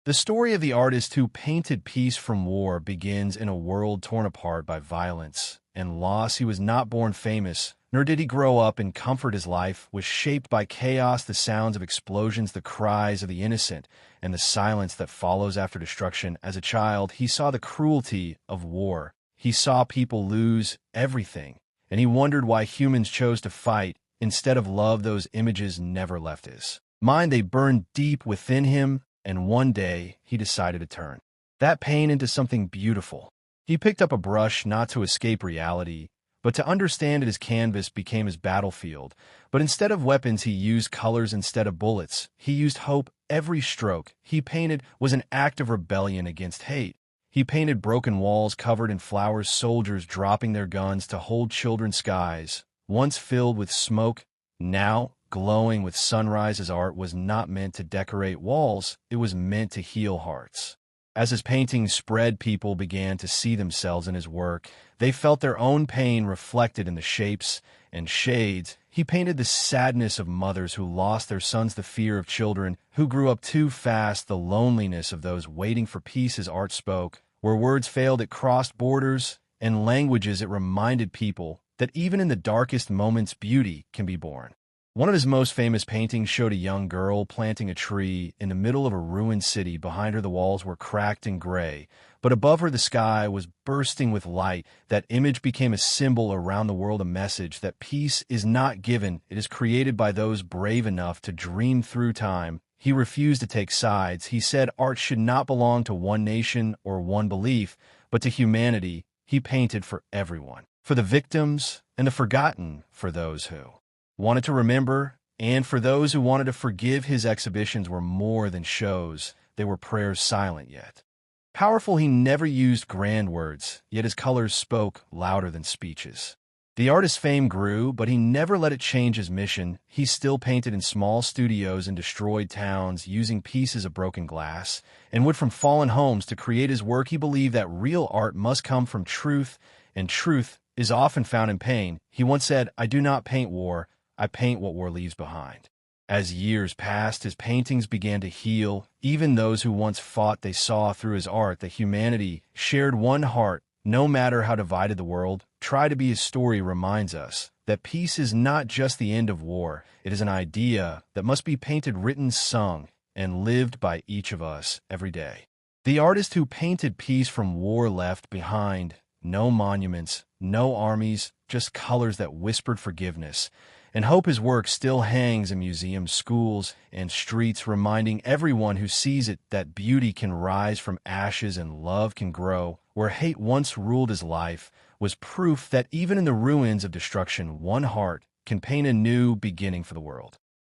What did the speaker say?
The story of the artist who painted peace from war begins in a world torn apart by violence and loss. He was not born famous, nor did he grow up in comfort. His life was shaped by chaos, the sounds of explosions, the cries of the innocent, and the silence that follows after destruction. As a child, he saw the cruelty of war. He saw people lose everything, and he wondered why humans chose to fight instead of love. Those images never left his mind. They burned deep within him, and one day he decided to turn that pain into something beautiful. He picked up a brush not to escape reality, but to understand it. His canvas became his battlefield. But instead of weapons, he used colors instead of bullets. He used hope. Every stroke he painted was an act of rebellion against hate. He painted broken walls covered in flowers, soldiers dropping their guns to hold children, skies once filled with smoke, now glowing with sunrise. His art was not meant to decorate walls, it was meant to heal hearts. As his paintings spread, people began to see themselves in his work. They felt their own pain reflected in the shapes and shades. He painted the sadness of mothers who lost their sons, the fear of children who grew up too fast, the loneliness of those waiting for peace. His art spoke. Where words failed, it crossed borders and languages. It reminded people that even in the darkest moments, beauty can be born. One of his most famous paintings showed a young girl planting a tree in the middle of a ruined city. Behind her, the walls were cracked and gray, but above her, the sky was bursting with light. That image became a symbol around the world, a message that peace is not given, it is created by those brave enough to dream through time. He refused to take sides. He said art should not belong to one nation or one belief, but to humanity. He painted for everyone, for the victims and the forgotten, for those who wanted to remember, and for those who wanted to forgive. His exhibitions were more than shows. They were prayers, silent yet powerful. He never used grand words, yet his colors spoke louder than speeches. The artist's fame grew, but he never let it change his mission. He still painted in small studios in destroyed towns, using pieces of broken glass and wood from fallen homes to create his work. He believed that real art must come from truth, and truth is often found in pain. He once said, "I do not paint war, I paint what war leaves behind." As years passed, his paintings began to heal. Even those who once fought, they saw through his art that humanity shared one heart. No matter how divided the world, try to be. His story reminds us that peace is not just the end of war. It is an idea that must be painted, written, sung, and lived by each of us every day. The artist who painted peace from war left behind no monuments, no armies, just colors that whispered forgiveness and hope. His work still hangs in museums, schools, and streets, reminding everyone who sees it that beauty can rise from ashes and love can grow. Where hate once ruled his life was proof that even in the ruins of destruction, one heart can paint a new beginning for the world.